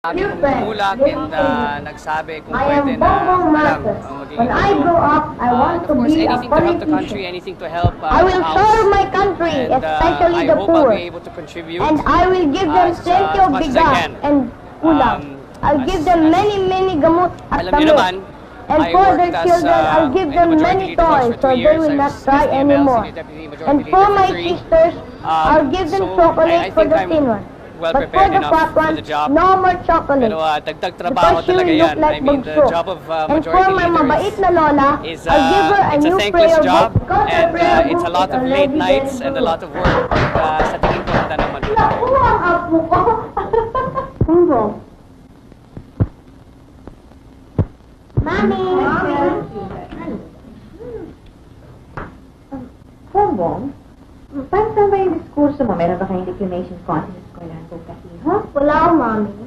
Kami tumulak and nagsabi kung pwede na maging When I grow up, I want to be a anything to help the country, politician. anything to help I will the serve house. my country, And especially I the hope I'll poor. be able to contribute. And I will give them as plenty of much as I bigas can. and ulam. I'll give them many gamot at Alam niyo naman, And I for their worked as, children, I'll give them majority many leader toys for 2 so they years. will I not was cry SDML, anymore. senior deputy majority And leader for for my 3. sisters, I'll give them So, chocolate I for think the I'm thin one. well But for prepared the enough fat for one, the job. no more chocolate. Pero dagdag trabaho Because she talaga will yan. look like I mean, the Bugso. job of And for majority my leader mabait na lola, is I'll give her a it's a new thankless prayer job book. Because her and prayer it's a book lot is of late already nights very and a good. lot of work. Sa tingin ko handa naman po tayo. Naku, ang apo ko. Hugo. Mami. Bongbong, paano ba yung diskurso mo? Meron ba kayong declamation contest ko lang bukas? Wala, Mami.